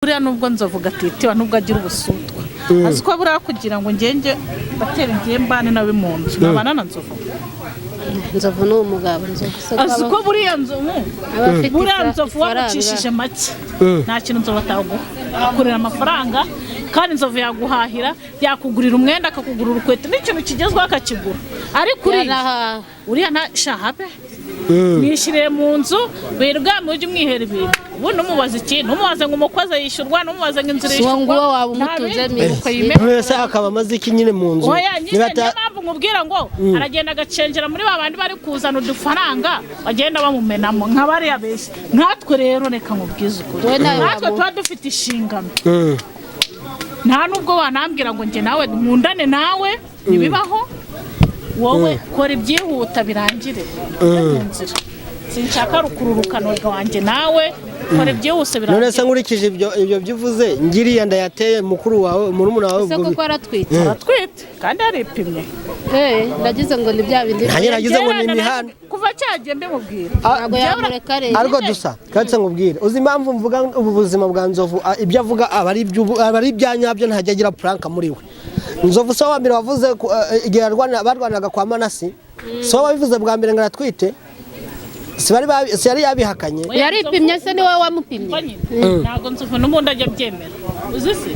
buriya nubwo Nzovu gatitiba nubwo agira ubusutwa aziko buriya kugira ngo ngenge batera ngembane nawe mu nzu nabana na Nzovu no umugabo aziko buriya Nzovu wamucishije make nta kintu Nzovu ataguha akorera amafaranga kandi Nzovu yaguhahira yakugurira umwenda akakugurira urukwete n'ikintu kigezweho akakigura ariko uriya nta shahabe nishire mu nzu birwa mu umwihera ibintu ubu numubaza iki numubaze ngo umukoze yishurwa numubaze ngo inzira yishurwa ngo waba umutuze miruko wese akaba amaze iki nyine mu nzu nibata nkubwira ngo aragenda agacengera muri babandi bari kuzana udufaranga bagenda bamumenamo nk'abari yabeshye natwe rero reka nkubwize ukuri natwe tuba dufite ishingano nta nubwo wanambwira ngo nge nawe nkundane nawe nibibaho wowe kora ibyihuta birangire nzira sinshaka rukururukano rwanjye nawe kora ibyihuse birangire none se nkurikije ibyo byivuze ngiriya ndayateye mukuru wawe murumuna wawe ubwo kuko aratwite kandi aripimye ndagize ngo ni bya bindi nagize ngo ni imihanda kuva cyagiye mbimubwira ntabwo yamureka rero ariko dusa katse ngubwire uzi impamvu mvuga ubuzima bwa Nzovu ibyo avuga abari ibyanyabyo ntajya agira pranka muri we Nzovu so wambere wavuze igihe barwanaga kwa Manasi so wabivuze bwa mbere ngaratwite si yari yabihakanye yaripimye se ni wowe wamupimye ntabwo Nzovu n'ubundi ajya byemera uzi se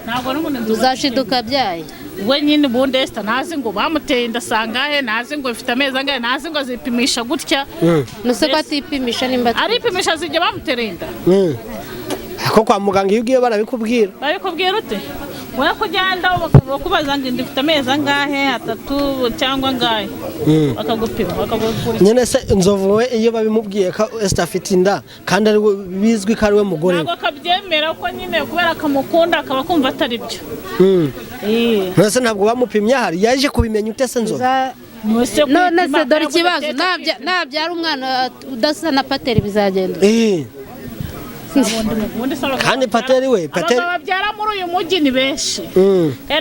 ntabwo n'ubundi uzashiduka byaye we nyine ubundi Esther nazi ngo bamuteye ndasangahe nazi ngo ifite amezi angahe nazi ngo azipimisha gutya nuse ko atipimisha nimba aripimisha zijya bamuterenda ko kwa muganga iyo ugiye barabikubwira ute wowe kugenda bakakubaza ngo ndifite amezi angahe 3 cyangwa angahe bakagupima bakagukura nyene se Nzovu we iyo babimubwiye ko Esther afite inda kandi ari bizwi ko ari we mugore ntabwo kabyemera ko nyine kubera akamukunda akaba kumva atari byo nose ntabwo bamupimye hari yaje kubimenya ute se Nzovu none se dore ikibazo nabyara umwana udasa na pateri bizagenda kandi pateri we babyara muri uyu mujyi ni benshi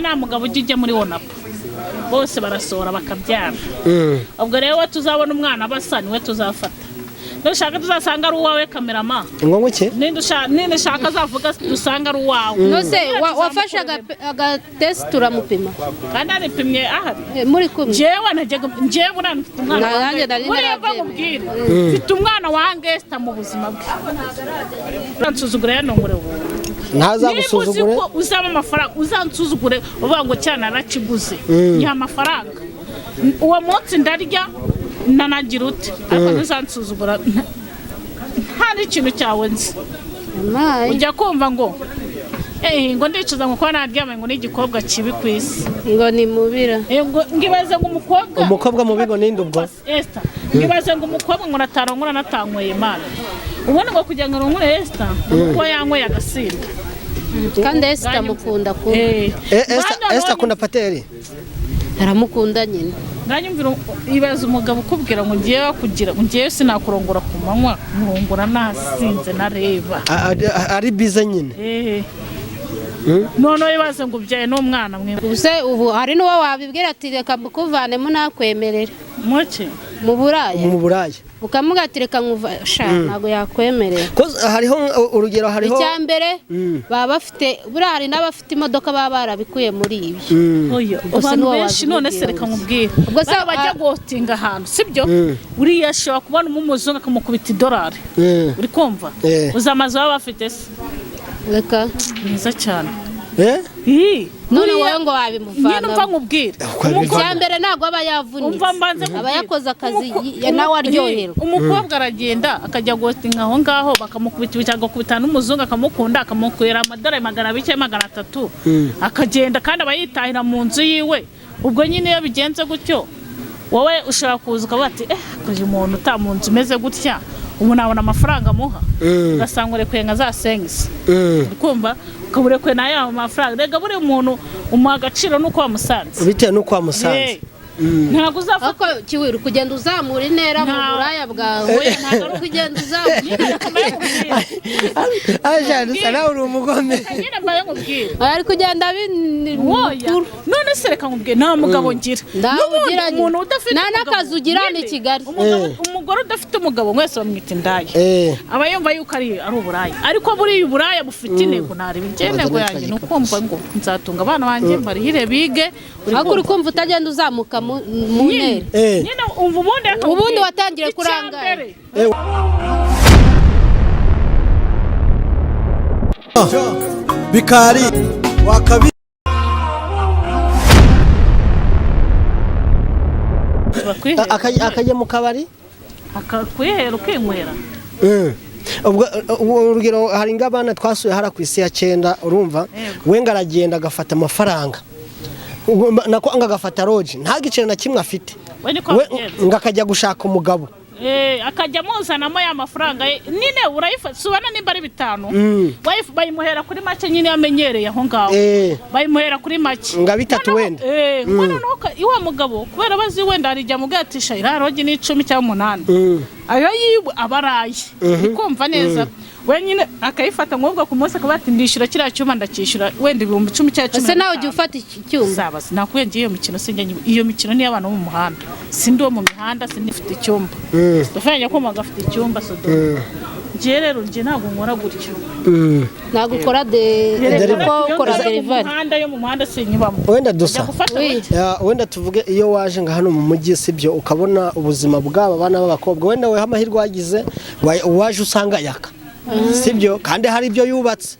nta mugabo ujya muri wonapo bose barasohora bakabyara ubwo rero tuzabona umwana basa niwe tuzafata nushaka tuzasanga ari uwawe kamerama ngo nguke ninde shaka azavuga dusanga ari uwawe nose wafashe aga test turamupima kandi aripimye ahari muri kumwe jewe unanfite umwana nanjye ndari narabye mfite umwana wange Esther mu buzima bwe nsuzugure yanongore ntazagusuzugure uzaba amafaranga uzansuzugure uvuga ngo cyana arakiguze nya amafaranga uwo munsi ndarya nanagira ute ariko ntuzansuzugura nta n'ikintu cyawe nzi ujya kumva ngo ngo ndicuza ngo kuba naryamye ngo n'igikobwa kibi ku isi ngo ni mubira ngibaze ngo umukobwa mubi ngo ninde ubwo Esther ngibaze ngo umukobwa ngo natarongora natanyweye Imana ubone ngo kugira ngo rongore Esther kuko yanyweye agasinda kandi Esther mukunda ko Esther akunda pateri aramukunda nyine nganyumvira ibaza umugabo ukubwira ngo ngiye kugira ngiye sinakurongora ku manywa murongora nasinze nareba ari bize nyine none ibaze ngo ubyaye n'umwana mwe ubuse ubu hari n'uwo wabibwira ati reka mukuvanemo nakwemerera muke mu buraya ukamuga ati reka nkuvasha ntago yakwemerera hariho urugero hariho icyambere baba bafite buri hari n'abafite imodoka baba barabikuye muri ibyo oyo abantu benshi none se reka nkubwire ubwo se bajya gotinga ahantu sibyo uriya shwa kubona umuzungu akamukubita $1 uri kumva uzamaze baba bafite se reka neza cyane none wowe ngo wabimuvana nyine umva nkubwire icyambere ntago aba yavunitse aba yakoze akazi nawe aryoherwa umukobwa aragenda akajya gotinga aho ngaho bakamukubita ibicyago kubita n'umuzungu akamukunda akamukwera $200 akagenda kandi aba yitahira mu nzu yiwe ubwo nyine iyo bigenze gutyo wowe ushobora kuza ukavuga ati kugira umuntu uta mu nzu umeze gutya ubu nabona amafaranga amuha ugasanga urekuye nka za sengisi ukumva ukaburekwe nayo amafaranga rega buri umuntu umuha agaciro nuko wamusanze bitewe nuko wamusanze ntabwo uzafata ariko kiwiru kugenda uzamura intera mu buraya bwawe ntabwo ari kugenda uzamura aje dusana uri umugome nyine mbaye nkubwira ari kugenda none se reka nkubwire nta mugabo ngira umuntu udafite nta n'akazi ugira ni Kigali umugore udafite umugabo mwese bamwita indaya aba yumva yuko ari uburaya ariko buriya uburaya bufite intego ntareba intego yanjye ni ukumva ngo nzatunga abana banjye barihire bige ariko uri kumva utagenda uzamuka mu ntera nyine umva ubundi watangire kurangara bikari wakabi akajya mu kabari akakwihera ukinywera ubwo urugero hari ngabana twasuye hara ku isi ya 9 urumva wenga aragenda agafata amafaranga nako agafata roje nta giciro na kimwe afite ngakajya gushaka umugabo akajya muzanamo ya mafaranga nine urayifata subana nimba ari 5 bayimuhera kuri make nyine yamenyereye aho ngaho bayimuhera kuri make nga 3 wenda mbona nuko iwa mugabo kubera bazi wenda arijya mugatisha irarogi ni 10 cyangwa 8 ayo yibu abaraye ikumva neza wenyine akayifata ngobwa ku munsi akabati ndishira kira cyuma ndakishura wenda 10 cyangwa 10 ese nawe ujye ufata icyuma sabazi nakuyenje iyo mikino sinjye iyo mikino ni y'abantu mu muhanda sindi wo mu mihanda sinifite icyumba dufanya ko magafite icyumba sodo rero nje ntago nkora gutyo ntago ukora delivery muhanda yo mu muhanda sinyibamo wenda dusa wenda tuvuge iyo waje nga hano mu mujyi sibyo ukabona ubuzima bw'aba bana b'abakobwa wenda we amahirwe wagize waje usanga Yaka sibyo kandi hari ibyo yubatse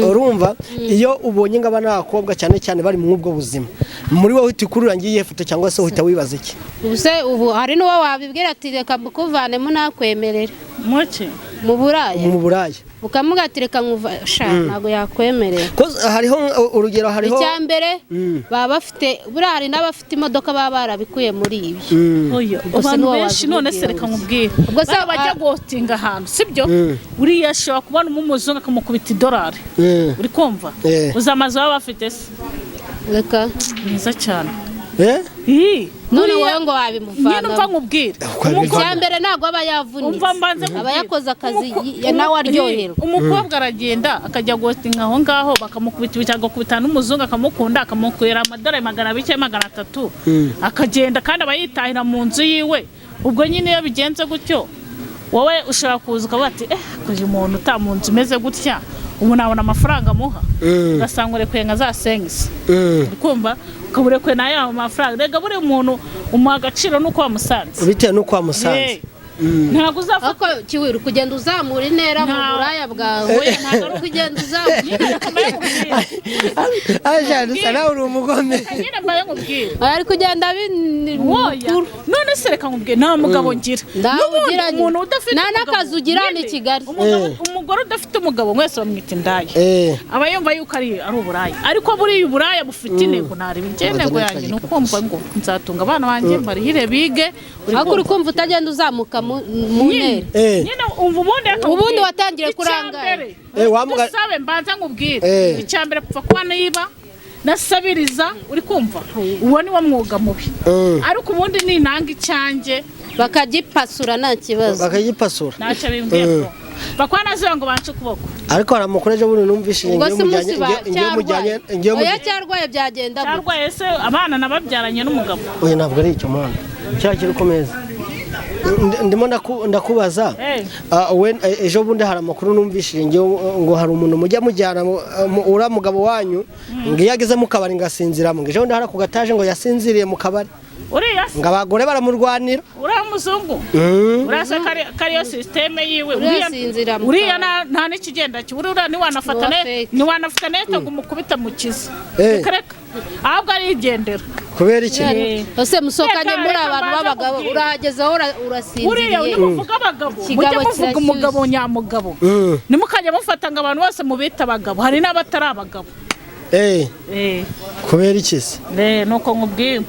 urumva iyo ubonye ngabana abakobwa cyane cyane bari mu ubwo buzima muri wowe utikurura ngiye foto cyangwa se uhita wibaza iki ubuse ubu hari no wabibwira ati reka mukuvanemo nakwemerera muke mu buraya ukamuga ati reka nkuvasha nago yakwemerera hariho urugero hariho icyambere baba bafite burari n'abafite imodoka baba barabikuye muri ibyo oyo abantu benshi none se reka nkubwire ubwo se bajya gotinga ahantu sibyo uriya shobora kubona umuzungu akamukubita $1 uri kumva uzamaze baba bafite se reka neza cyane none wowe ngo wabimuvana nyine umva nkubwire icyambere ntago aba yavunitse aba yakoze akazi nawe aryoherwa umukobwa aragenda akajya gotinga aho ngaho bakamukubita ibicyago kubita n'umuzungu akamukunda akamukwera $200 akagenda kandi aba yitahira mu nzu yiwe ubwo nyine iyo bigenze gutyo wowe ushobora kuza ukavuga ati kugira umuntu utamunzi umeze gutya ubu nabona amafaranga amuha ugasanga urekuye nka za sengisi ukumva ukaburekwe nayo amafaranga rega buri muntu umuha agaciro nuko wamusanze bitewe nuko wamusanze ntabwo uzafata ariko kiwiru kugenda uzamura intera mu buraya bwawe ntabwo ari kugenda uzamura aje dusana uri umugome nyine mbaye nkubwire ari kugenda none se reka nkubwire nta mugabo ngira umuntu udafite nta n'akazi ugira ni Kigali umugore udafite umugabo mwese bamwita indaya aba yumva yuko ari uburaya ariko buriya uburaya bufite intego ntareba intego yanjye ni ukumva ngo nzatunga abana banjye barihire bige ariko uri kumva utagenda uzamuka mu ntera nyine ubundi watangire kurangara Dusabe mbanza nkubwire icyambere kupfa kuba niba nasabiriza uri kumva uwo ni wo mwuga mubi ariko ubundi ni nanga icyanjye bakagipasura nta kibazo bakagipasura ntacyo bimbwiye bakwana nazo ngo bancu kuboko ariko aramukoreje buri numvishije ngiye oya cyarwaye byagenda cyarwaye se abana nababyaranye n'umugabo oya ntabwo ari icyo mwana cyakiri komeza ndimo ndakubaza ejo bundi hari amakuru numvishije ngo hari umuntu mujya mujyana ura mugabo wanyu ngo yageze mu kabari ngasinziramo ejo bundi hari ku gataje ngo yasinziriye mu kabari uriya ngo abagore baramurwanira uriya muzungu urasa kariyo systeme yiwe uriya nta n'ikigenda uriya niwanafata neta ngo umukubita mu kizi reka ahubwo arigendera kubera iki ose musokanye muri abantu b'abagabo urahagezeho urasinziriye uriya uvuga abagabo mujye muvuga umugabo nyamugabo nimukajya mufata ngo abantu bose mubita abagabo hari n'abatari abagabo kubera iki se nuko nkubwiye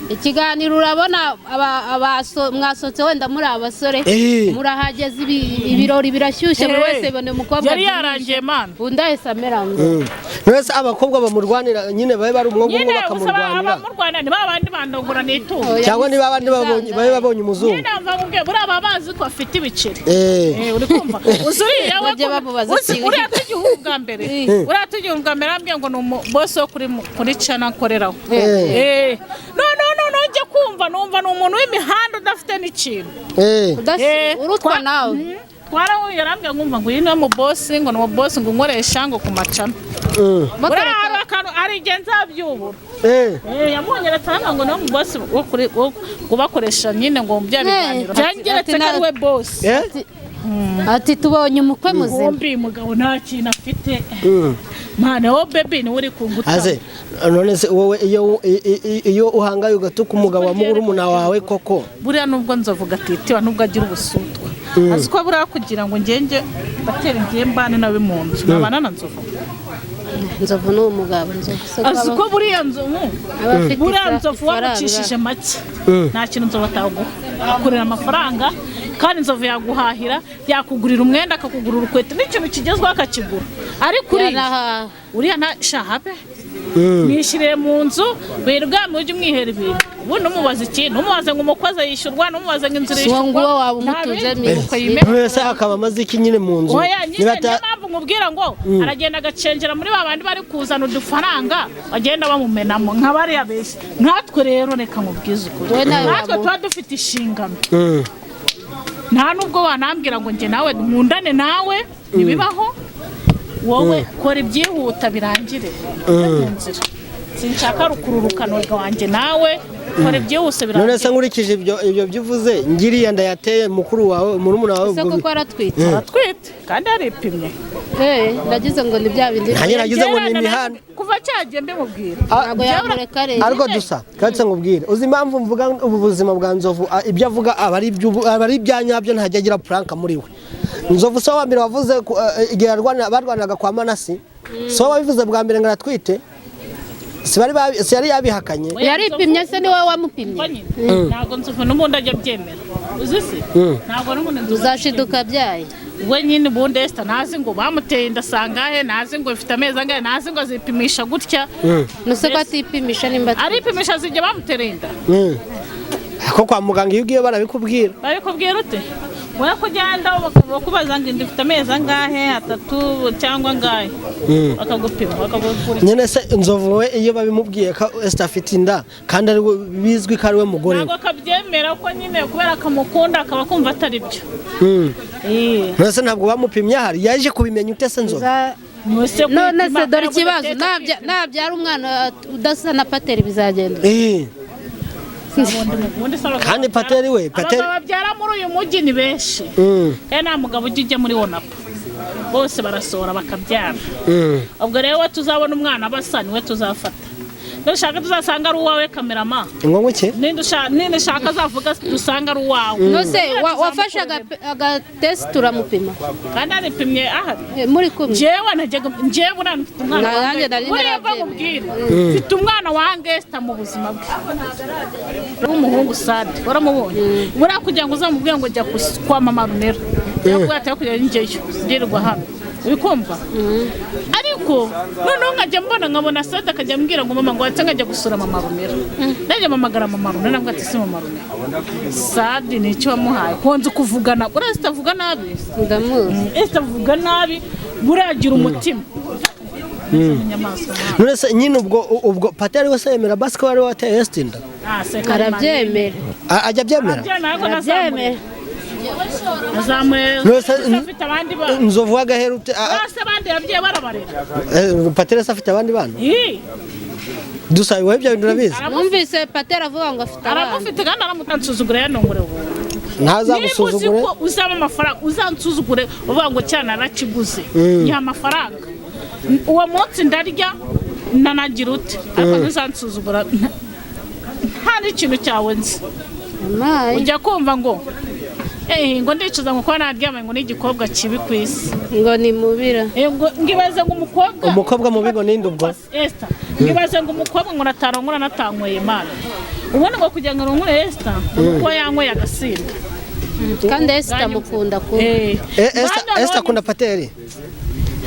ikiganiro urabona mwasotse wenda muri abasore murahageze ibirori birashyushye buri wese ibone umukobwa yari yarangiye mana undi ahise amera ngo Nese abakobwa bamurwanira nyine babe bari umwongo nyine bakamurwanira abamurwanira ni babandi bandongora n'itungo cyangwa niba abandi babonye umuzungu nyine mvuga buri aba bazi ko afite ibiceri uri kumva uzuriya we uriya tugihugu bwa mbere ambwiye ngo ni umubosi wo kuri cana akoreraho no njye kumva numva ni umuntu w'imihanda udafite n'ikintu urutwa nawe twarahuye yarambwiye ngumva ngo uyu ni umubosi ngo ni umubosi ngo unkoresha ngo ku macana buriya hari akantu ari igihe nzabyubura yamwongeretse hano ngo ni umubosi wo kubakoresha nyine ngo bya biganiro byangeretse ko ari we bosi ati tubonye umukwe muzima ngombi mugabo nta kintu afite mwana wo baby ni uri kunguta aze none se wowe iyo uhangaye ugatuka umugabo wa Nurumuna wawe koko buriya nubwo Nzovu gatitiba nubwo agira ubusutwa aziko buriya kugira ngo ngenge batera ngiye mbane nawe mu nzu nabana na Nzovu ni umugabo aziko buriya Nzovu wamucishije make nta kintu Nzovu ataguha akurira amafaranga kandi Nzovu yaguhahira yakugurira umwenda akakugurira urukweto n'ikintu kigezweho akakigura ariko uriya nta shahabe mwishiriye mu nzu wirwame ujye umwihera ibintu ubundi umubaza ikintu umubaze ngo umukozi yishyurwa n'umubaze ngo inzu yishyurwa ngo waba umutuze miruko wese akaba amaze iki nyine mu nzu niyo mpamvu nkubwira ngo aragenda agacengera muri babandi bari kuzana udufaranga bagenda bamumenamo nka bariya bese nkatwe rero reka nkubwize ukuri natwe tuba dufite inshingano nta nubwo wanambwira ngo njye nawe nkundane nawe ntibibaho wowe kora ibyihuta birangire mu nzira sinshaka rukururukano rwanjye nawe kora ibyihuse birangire none se nkurikije ibyo byuvuze ngiriya ndayateye mukuru wawe Nurumuna wawe ubwo kuko aratwite kandi yaripimye nagize ngo ni bya bindi nagize ngo ni imihanda kuva cyagiye mbimubwira ntabwo yamureka rero ariko dusa kandi nkubwire uzi impamvu mvuga ubu buzima bwa Nzovu ibyo avuga abari ibyanyabyo ntajya agira prank muri we Nzovu so wa mbere wavuze igihe barwanaga kwa Manasi so wabivuze bwa mbere ngo aratwite si yari yabihakanye yaripimye se niwe wamupimye ntabwo Nzovu n'ubundi ajya byemera uzi se ntabwo n'ubundi Nzovu uzashiduka byaye we nyine ubundi Esther nazi ngo bamuteye indasangahe nazi ngo ifite amezi angahe nazi ngo azipimisha gutya nuse ko atipimisha nimba aripimisha zijya bamutereye inda ko kwa muganga iyo ugiye barabikubwira ute wowe kugenda bakubaza ngo ndifite amezi angahe 3 cyangwa angahe bakagupima bakagukura nyene se Nzovu we iyo babimubwiye ko Esther afite inda kandi ari bizwi ko ari we mugore ntabwo akabyemera ko nyine kubera akamukunda akaba kumva atari byo none se ntabwo bamupimye ahari yaje kubimenya ute se Nzovu none se dore ikibazo nabyara umwana udasa na pateri bizagenda kandi pateri babyara muri uyu mujyi ni benshi kandi nta mugabo ujya muri wonapo bose barasohora bakabyara ubwo rero tuzabona umwana basa niwe tuzafata dushaka tuzasanga ari uwawe kamerama ngo iki ninde shaka azavuga dusanga ari uwawe nose wafashe agatest turamupima kandi aripimye ahari muri kumwe njyewe urana mfite umwana ureba mubwire mfite umwana wange Esther mu buzima bwe umuhungu Sade waramubonye buriya kugira ngo uzamubwire ngo jya kwa mama Runera yakubwira ati kugira njyeyo ndirirwa hano ubikumva ariko noneho nkajya nkabona Sade akajya ambwira ngo mama ngo watse nkajya gusura mama Runera najya mamagara mama Runera nabwo ati si mama Runera Sade ni icyo wamuhaye konze kuvugana uriya Esther avuga nabi Esther avuga nabi buragira umutima none se nyine ubwo pateri wese yemera basi ko wari wateye Esther inda arabyemera ajya byemera afite abandi bana Nzovu wagaherute bose abandi yabwiye barabarera pateri se afite abandi bana Dusabe wowe ibyo bintu urabizi numvise pateri avuga ngo afite abana aramufite kandi aramunsuzugura yanongore ntazagusuzugure uzaba amafaranga uzansuzugure uvuga ngo cyane arakiguze nyiha amafaranga uwo munsi ndarya nanagira ute ariko ntuzansuzugura nta n'ikintu cyawe nzi ujya kumva ngo ngo ndicuza ngo kuba naryamye ngo n'igikobwa kibi ku isi ngo ni mubira ngibaze ngo umukobwa mubi ngo ninde ubwo Esther ngibaze ngo umukobwa ngo natarongora natanyweye Imana ubona ngo kugira ngo arongore Esther kuko yanyweye agasinda kandi Esther amukunda Esther akunda pateri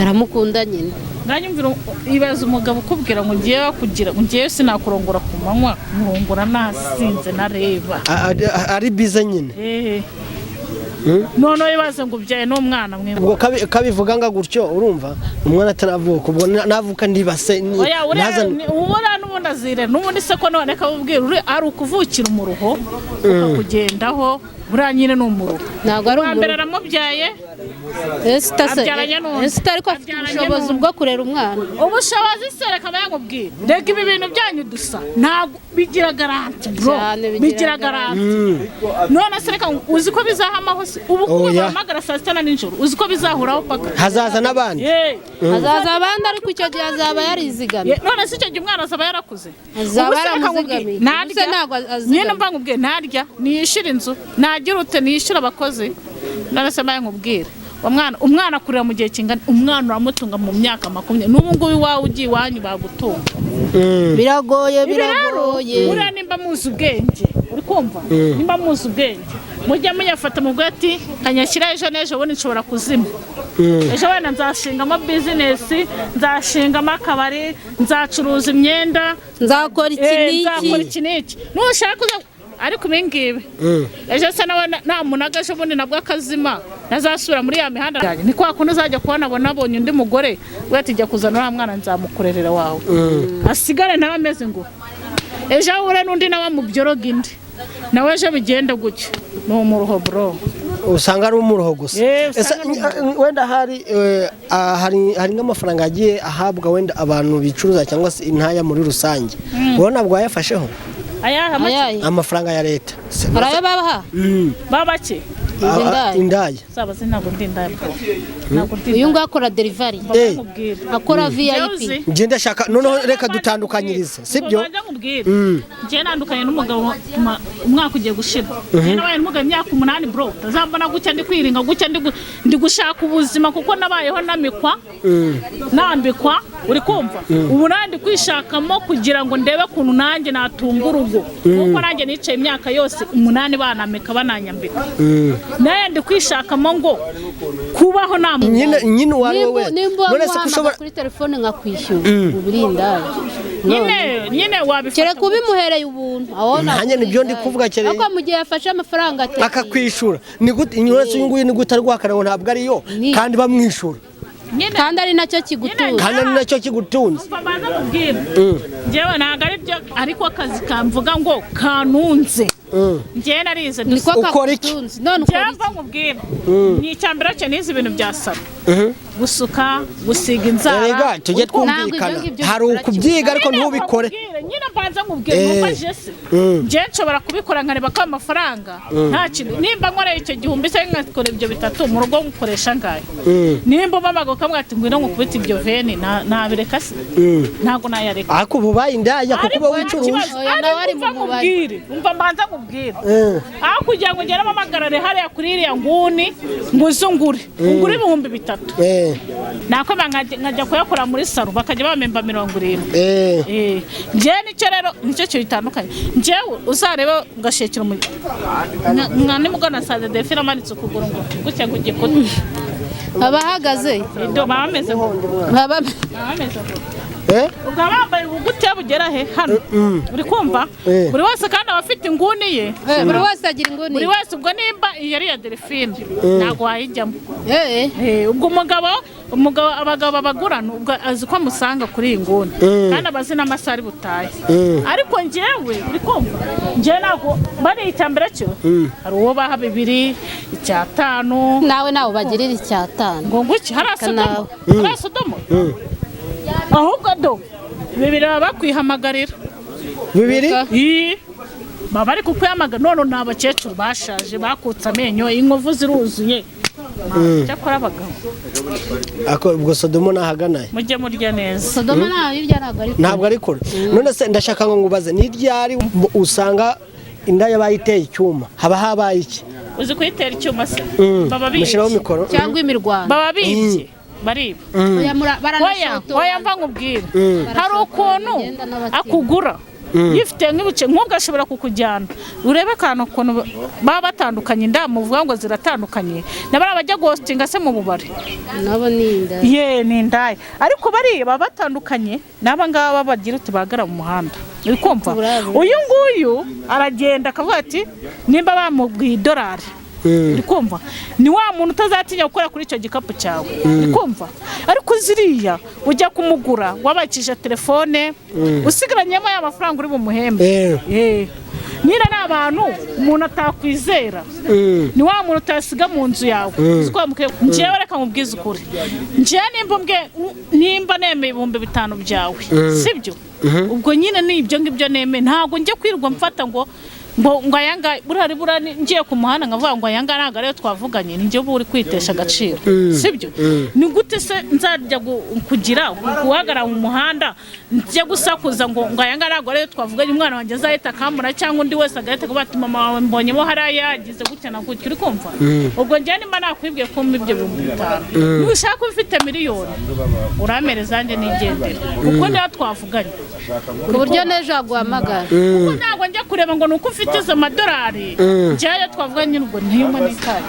aramukunda nyine nganyumvira ibaza umugabo ukubwira ngo ngiye kugira ngiye sinakurongora ku manywa murongora nasinze nareba ari bize nyine none ibaze ngo ubyaye n'umwana mwe ubwo kabivuga nga gutyo urumva umwana ataravuka ubwo navuka ndibase ubona n'ubundi azire n'ubundi se ko none kabubwira ari ukuvukira umuruho ukakugendaho buriya nyine ni umuruho ntabwo ari umuruho mbere aramubyaye ese ariko afite ubushobozi bwo kurera umwana ubushobozi se reka bayamubwira rega ibi bintu byanyu dusa ntabwo bigira garanti bro bigira garanti none se reka uzi ko bizahamaho se ubu kubahamagara saa sita na nijoro uzi ko bizahuraho paka hazaza n'abandi hazaza abandi ariko icyo gihe azaba yarizigamye none se icyo gihe umwana azaba yarakuze azaba yaramuzigamiye nyine mva nkubwire ntarya niyishyura inzu nagira ute niyishyura abakozi none se bayamubwira umwana akurira mu gihe kingana umwana uramutunga mu myaka 20 n'ubu ngubu iwawe ugiye iwanyu bagutunga biragoye buriya nimba muzi ubwenge uri kumva nimba muzi ubwenge mujya muyafata mu bwati kanyashyira ejo n'ejo bundi nshobora kuzima ejo wenda nzashingamo bizinesi nzashingamo akabari nzacuruza imyenda nzakora iki n'iki nushaka ariko ibingibi ejo se nawe nta munaga ejo bundi nabwo akazima nazasubira muri ya mihanda ni kwa kundi uzajya kubona abonye undi mugore we ati jya kuzana uriya mwana nzamukorerera wawe asigare nawe ameze ngo ejo ahure n'undi nawe amubyoroga indi nawe ejo bigenda gutya ni umuruho bro usanga ari umuruho gusa wenda hari nk'amafaranga yagiye ahabwa wenda abantu bicuruza cyangwa se intaya muri rusange ubona ntabwo yayafasheho amafaranga ya leta arayo babaha babake indaya saba ntabwo ndi indaya uyu nguyu akora delivery akora VIP njye ndashaka noneho reka dutandukanyirize sibyo njye nandukanye n'umugabo umwaka ugiye gushira njye nabaye n'umugabo imyaka 8 bro tazambona gucya ndi kwiringa gucya ndi gushaka ubuzima kuko nabayeho nambikwa uri kumva ubu nandi kwishakamo kugira ngo ndebe kuntu nanjye natunga urugo kuko nanjye nicaye imyaka yose 8 banameka bananyambika naye ndi kwishakamo ngo kubaho nyine wari wowe none se kushobora kuri telefone nkakwishyura uburinda nyine wabifata kere kubimuhereye ubuntu abona nanjye nibyo ndi kuvuga kere ariko mu gihe yafashe amafaranga akakwishura ni gute inyuretse uyu nguyu ni gute rwakaraho ntabwo ariyo kandi bamwishura kandi ari nacyo kigutunze babanza kubwira njyewe ntabwo ari byo ariko akazi kamvuga ngo kanunze njyewe narize ukora iki none njyewe nkubwira ni icyambere cyo nize ibintu bya salo gusuka gusiga inzara rega tujye twumvikana hari ukubyiga ariko ntubikore nyine mbanza nkubwira mufashe se njyewe nshobora kubikora nkareba ko amafaranga nta kintu nimba nkoreye icyo gihumbi cyangwa nkakora ibyo bitatu mu rugo nkoresha ngayo nimba umamaga ukamwati ngwino nkukubita ibyo veni nabireka se ntabwo nayareka ariko ubu bayindaya kuko uba wicuruje umva mbanza nkubwira aho kugira ngo ngere amagarare hariya kuri iriya nguni nguzungure ungure 3,000 nako nkajya kuyakora muri salo bakajya bamemba 70 njyewe nicyo rero nicyo cyo bitandukanye njyewe uzarebe ugashekera mu nimugana saze defira amanitse ukuguru ngo gutya gugiye kutu abahagaze bameze ubwo bambaye ubugute bugera he hano uri kumva buri wese kandi aba afite inguni ye buri wese agira inguni buri wese ubwo nimba iyi ari iya delphine ntabwo wayijyamo ubwo umugabo abagabo babagurana ubwo azi ko amusanga kuri iyi nguni kandi abazi n'amasaha ari butaye ariko njyewe uri kumva njyewe ntabwo bari icyambere cyo hari uwo baha 2 5 nawe bagirira 5 ngo nguki harasodomo ahubwo do 2 baba bakwihamagarira 2 baba bari kukwihamagarira none ni abakecuru bashaje bakutse amenyo inkovu ziruzuye cyakora abagabo ubwo sodomo nahaganaye mujye murya neza sodomo ntabwo ari kure none se ndashaka ngo ngubaze ni ryari usanga indaya bayiteye icyuma haba habaye iki uzi kuyitera icyuma se baba mushyiraho mikoro cyangwa imirwano baba bibye bariba oya mva nkubwira hari ukuntu akugura yifite nk'ibice nk'ubwo ashobora kukujyana urebe akantu ukuntu baba batandukanye ndamuvuga ngo ziratandukanye nabara bajya ghostinga se mu bubari nabo ni indaya ni indaya ariko bari baba batandukanye naba ngaba bagira utubagara mu muhanda uri kumva uyu nguyu aragenda akavuga ati nimba bamubwiye $1 uri kumva ni wa muntu utazatinya gukora kuri icyo gikapu cyawe uri kumva ariko ziriya ujya kumugura wabakije telefone usigaranyemo ya mafaranga uri bumuhembe nyina n'abantu umuntu atakwizera ni wa muntu utasiga mu nzu yawe njyewe reka mubwize ukuri njyewe nimba nemeye $5,000 byawe sibyo ubwo nyine ni ibyo ngibyo nemeye ntabwo njye kwirirwa mfata ngo ayanga burari ngiye ku muhanda ngavuga ngo ayanga ntago ariyo twavuganye ni njye buri kwitesha agaciro sibyo ni gute se nzajya kugira guhagarara mu muhanda njye gusakuza ngo ayanga ntago ariyo twavuganye umwana wanjye azahita akambura cyangwa undi wese agahita kuba ati mama wawe mbonyemo hariya yagize gutya na gutya uri kumva ubwo njye nimba nakwibwiye ko mu ibyo $5,000 nushaka ufite miliyoni uramereza zanjye nigendera kuko niyo twavuganye ku buryo n'ejo aguhamagara kuko ntabwo njya kureba ngo nuko ufite izo $1 njyewe twavuganye ubwo ntiyuma n'ikaye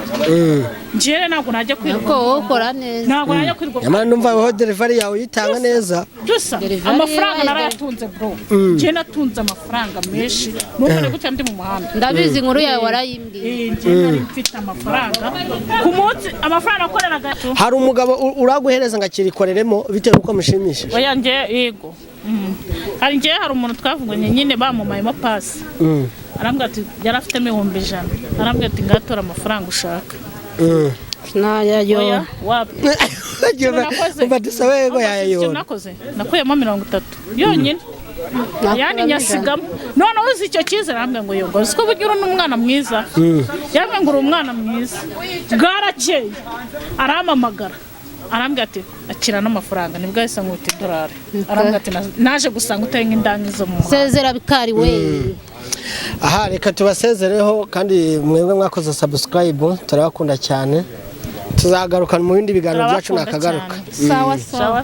njyewe ntabwo najya kwirirwa ko wowe ukora neza ntabwo najya kwirirwa nyamara numva aho delivery yawe yitanga neza dusa amafaranga narayatunze bro njyewe natunze amafaranga menshi nubwo gutya ndi mu muhanda ndabizi inkuru yawe warayimbwiye njyewe nari mfite amafaranga ku munsi amafaranga akoreraga hari umugabo uraguhereza ngo akirikoreremo bitewe uko mushimisha oya njye yego hari umuntu twavuganye nyine bamumayemo pasi arambwira ati yari afitemo $100 arambwira ati ngatora amafaranga ushaka nayayo umva Dusabe yego yayo nakuyemo 30 yonyine yani nyasigamo noneho uzi icyo cyiza arambwira ngo yongo uzi ko bugira n'umwana mwiza yambwira ngo uri umwana mwiza bwarakeye aramamagara arambwira ati akira n'amafaranga nibwo yahise nk'uti $1 arambwira ati naje gusanga utari nk'indangi zo mu sezera bikari we aha reka tubasezereho kandi mwebwe mwakoze subscribe turabakunda cyane tuzagarukana mu bindi biganiro byacu nakagaruka sawa